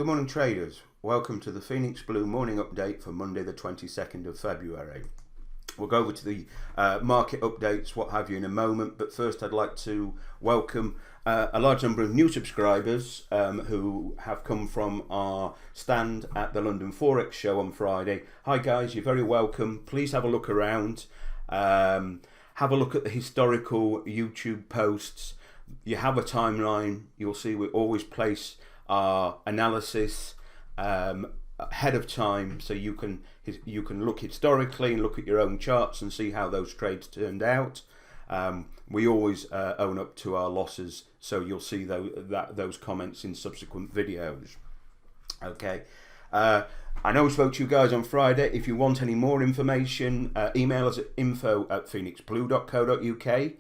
Good morning traders, welcome to the Phoenix Blue morning update for Monday the 22nd of February. We'll go over to the market updates, what have you, in a moment, but first I'd like to welcome a large number of new subscribers who have come from our stand at the London Forex show on Friday. Hi guys, you're very welcome. Please have a look around, have a look at the historical YouTube posts. You have a timeline, you'll see we always place our analysis ahead of time, so you can look historically and look at your own charts and see how those trades turned out. We always own up to our losses, so you'll see those comments in subsequent videos. Okay, I know we spoke to you guys on Friday. If you want any more information, email us at info@phoenixblue.co.uk.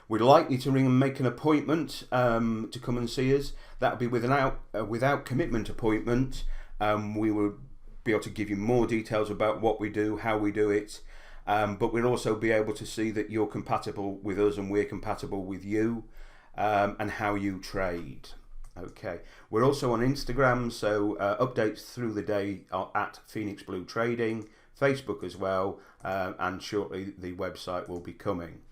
We'd like you to ring and make an appointment to come and see us. That would be without commitment appointment. We will be able to give you more details about what we do, how we do it, but we'll also be able to see that you're compatible with us and we're compatible with you, and how you trade. Okay, we're also on Instagram, so updates through the day are at Phoenix Blue Trading, Facebook as well, and shortly the website will be coming.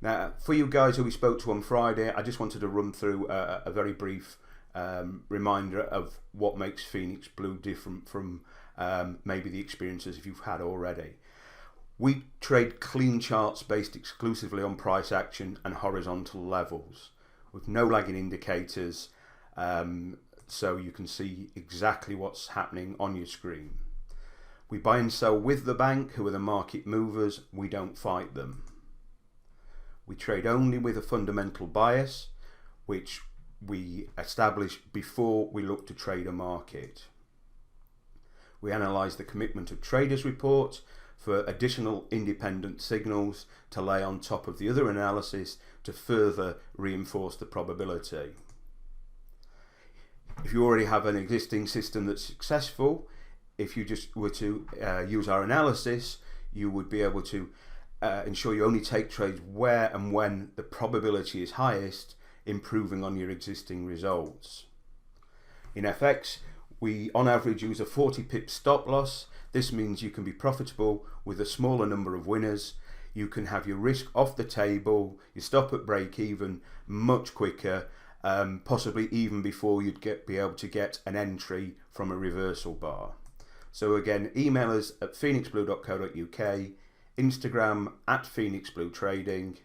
Now, for you guys who we spoke to on Friday, I just wanted to run through a very brief reminder of what makes Phoenix Blue different from maybe the experiences if you've had already. We trade clean charts based exclusively on price action and horizontal levels with no lagging indicators, so you can see exactly what's happening on your screen. We buy and sell with the bank, who are the market movers. We don't fight them. We trade only with a fundamental bias, which we establish before we look to trade a market. We analyse the commitment of traders report for additional independent signals to lay on top of the other analysis to further reinforce the probability. If you already have an existing system that's successful, if you just were to use our analysis, you would be able to ensure you only take trades where and when the probability is highest, improving on your existing results. In FX, we on average use a 40 pip stop loss. This means you can be profitable with a smaller number of winners. You can have your risk off the table, you stop at break even much quicker, possibly even before you'd be able to get an entry from a reversal bar. So again, email us at phoenixblue.co.uk, Instagram at Phoenix Blue Trading.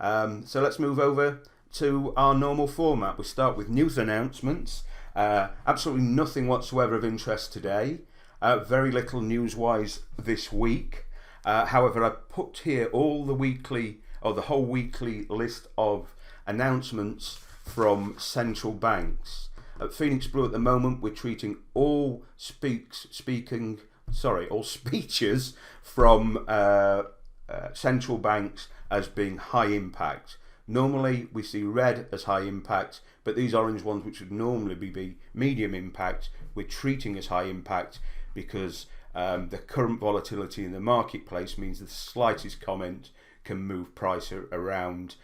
So let's move over to our normal format. We start with news announcements. Absolutely nothing whatsoever of interest today. Very little news-wise this week. However, I put here all the weekly or the whole weekly list of announcements from central banks. At Phoenix Blue at the moment, we're treating all all speeches from central banks as being high impact. Normally we see red as high impact, but these orange ones, which would normally be medium impact, we're treating as high impact because the current volatility in the marketplace means the slightest comment can move price around.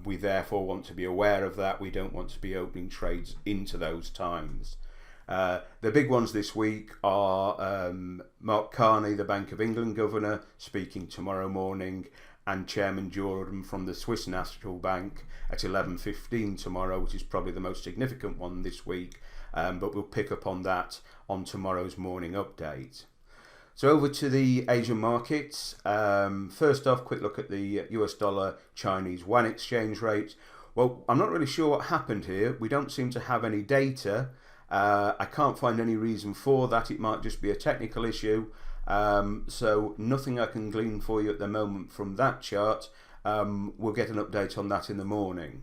We therefore want to be aware of that. We don't want to be opening trades into those times. The big ones this week are Mark Carney, the Bank of England governor, speaking tomorrow morning, and Chairman Jordan from the Swiss National Bank at 11:15 tomorrow, which is probably the most significant one this week, but we'll pick up on that on tomorrow's morning update. So over to the Asian markets. First off, quick look at the US dollar Chinese yuan exchange rate. Well, I'm not really sure what happened here. We don't seem to have any data. I can't find any reason for that. It might just be a technical issue. So nothing I can glean for you at the moment from that chart. We'll get an update on that in the morning.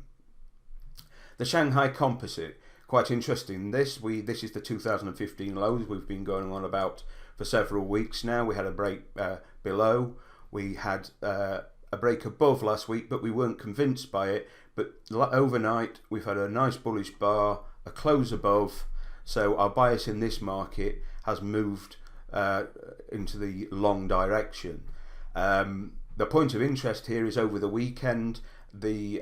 The Shanghai Composite, quite interesting. This is the 2015 lows we've been going on about for several weeks now. We had a break below. We had a break above last week, but we weren't convinced by it. But overnight, we've had a nice bullish bar, a close above. So our bias in this market has moved into the long direction. The point of interest here is over the weekend, the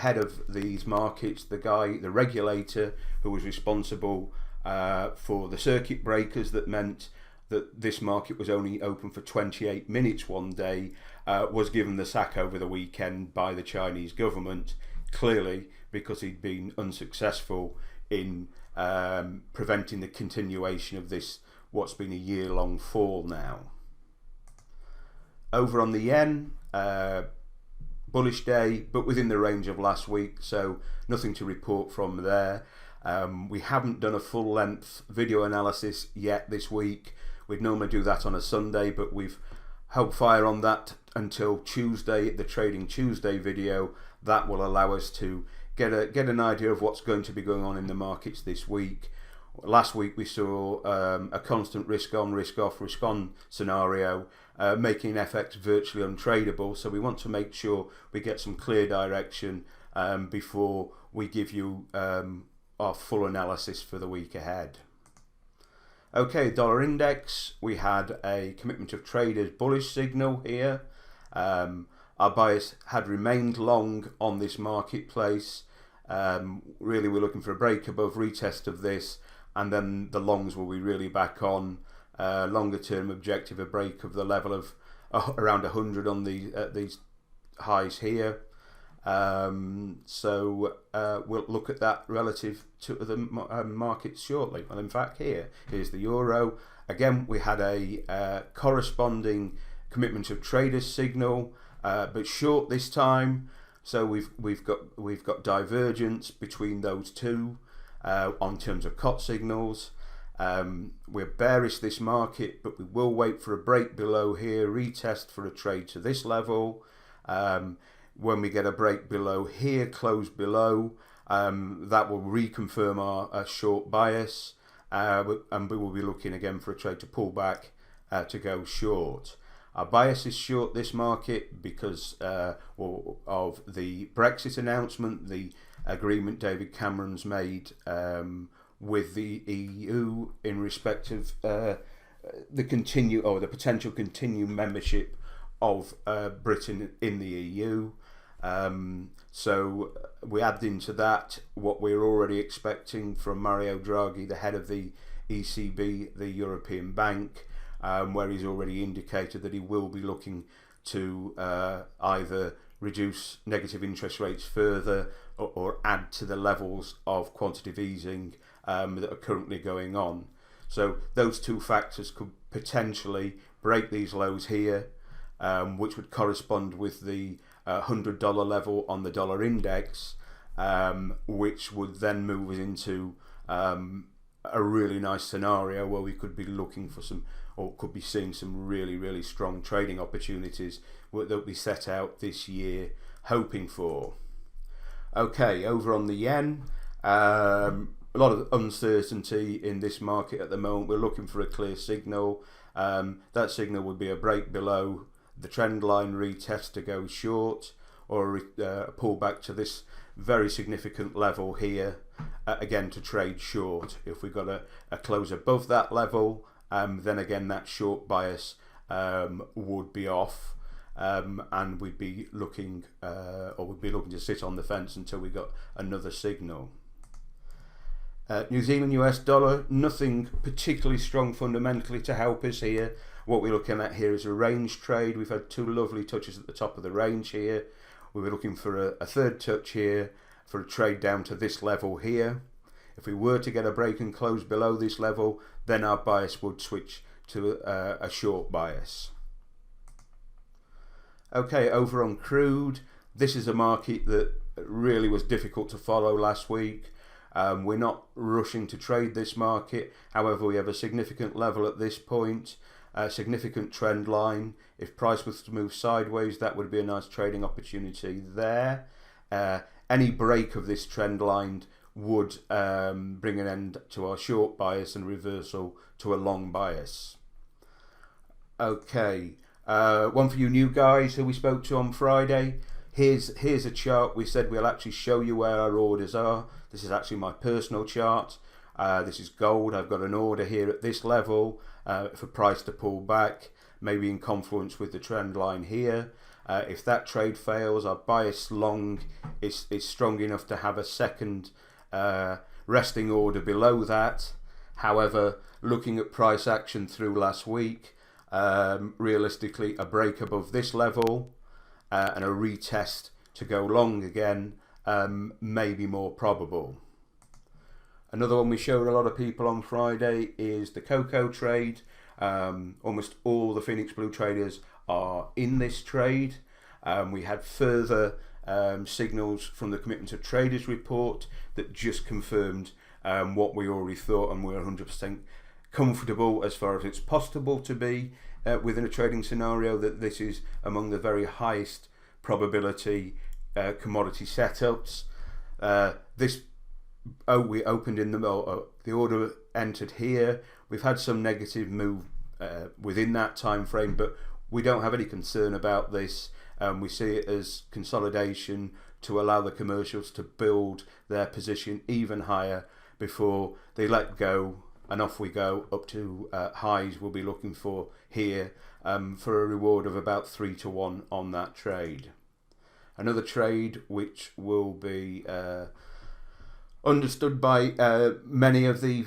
head of these markets, the regulator who was responsible for the circuit breakers that meant that this market was only open for 28 minutes one day, was given the sack over the weekend by the Chinese government, clearly because he'd been unsuccessful in preventing the continuation of this, what's been a year-long fall now. Over on the yen, bullish day, but within the range of last week, so nothing to report from there. We haven't done a full-length video analysis yet this week. We'd normally do that on a Sunday, but we've held fire on that until Tuesday, the Trading Tuesday video. That will allow us to get an idea of what's going to be going on in the markets this week. Last week we saw a constant risk on, risk off, risk on scenario, making FX virtually untradeable. So we want to make sure we get some clear direction before we give you our full analysis for the week ahead. Okay, dollar index, we had a commitment of traders bullish signal here. Our bias had remained long on this marketplace. Really we're looking for a break above, retest of this, and then the longs will be really back on. Longer term objective, a break of the level of around 100 on these highs here. So we'll look at that relative to the markets shortly. Well, in fact, here's the euro. Again, we had a corresponding commitment of traders signal, but short this time. So we've got divergence between those two on terms of COT signals. We're bearish this market, but we will wait for a break below here, retest for a trade to this level. When we get a break below here, close below, that will reconfirm our short bias, and we will be looking again for a trade to pull back to go short. Our bias is short this market because of the Brexit announcement, the agreement David Cameron's made with the EU in respect of the potential continued membership of Britain in the EU. So we add into that what we're already expecting from Mario Draghi, the head of the ECB, the European Bank, where he's already indicated that he will be looking to either reduce negative interest rates further or add to the levels of quantitative easing that are currently going on. So those two factors could potentially break these lows here, which would correspond with the $100 level on the dollar index, which would then move us into a really nice scenario where we could be looking for some, or could be seeing some really strong trading opportunities that we set out this year hoping for. Okay, over on the yen, a lot of uncertainty in this market at the moment. We're looking for a clear signal. That signal would be a break below the trend line, retest to go short, or a pullback to this very significant level here, again to trade short. If we got a close above that level, then again that short bias would be off, and we'd be looking to sit on the fence until we got another signal. New Zealand US dollar, nothing particularly strong fundamentally to help us here. What we're looking at here is a range trade. We've had two lovely touches at the top of the range here. We were looking for a third touch here for a trade down to this level here. If we were to get a break and close below this level, then our bias would switch to a short bias. Okay, over on crude, this is a market that really was difficult to follow last week. We're not rushing to trade this market. However, we have a significant level at this point, a significant trend line. If price was to move sideways, that would be a nice trading opportunity there. Any break of this trend line would bring an end to our short bias and reversal to a long bias. Okay, one for you new guys who we spoke to on Friday. Here's a chart. We said we'll actually show you where our orders are. This is actually my personal chart. This is gold. I've got an order here at this level for price to pull back, maybe in confluence with the trend line here. If that trade fails, our bias long is strong enough to have a second resting order below that. However, looking at price action through last week, realistically a break above this level and a retest to go long again may be more probable. Another one we showed a lot of people on Friday is the cocoa trade. Almost all the Phoenix Blue traders are in this trade. We had further signals from the Commitment of Traders report that just confirmed what we already thought, and we're 100% comfortable as far as it's possible to be within a trading scenario that this is among the very highest probability commodity setups. We opened in the order entered here. We've had some negative move within that time frame, but we don't have any concern about this. We see it as consolidation to allow the commercials to build their position even higher before they let go, and off we go up to highs we'll be looking for here for a reward of about 3 to 1 on that trade. Another trade which will be understood by many of the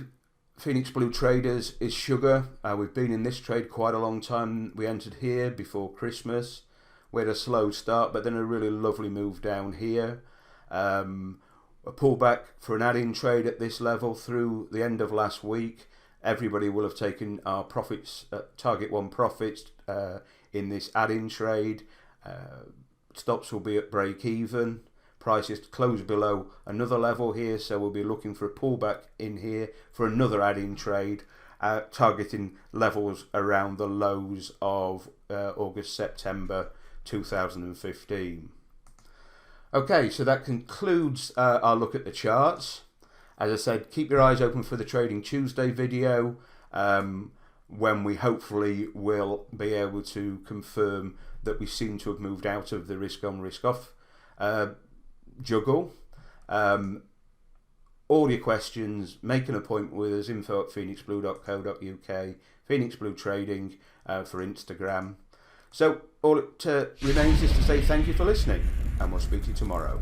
Phoenix Blue traders is sugar. We've been in this trade quite a long time. We entered here before Christmas. We had a slow start, but then a really lovely move down here. A pullback for an add-in trade at this level through the end of last week. Everybody will have taken our profits, target one profits in this add-in trade. Stops will be at break even. Prices close below another level here, so we'll be looking for a pullback in here for another add-in trade, targeting levels around the lows of August, September 2015. Okay, so that concludes our look at the charts. As I said, keep your eyes open for the Trading Tuesday video, when we hopefully will be able to confirm that we seem to have moved out of the risk on, risk off juggle. All your questions, make an appointment with us, info@phoenixblue.co.uk, Phoenix Blue Trading for Instagram. So all it remains is to say thank you for listening, and we'll speak to you tomorrow.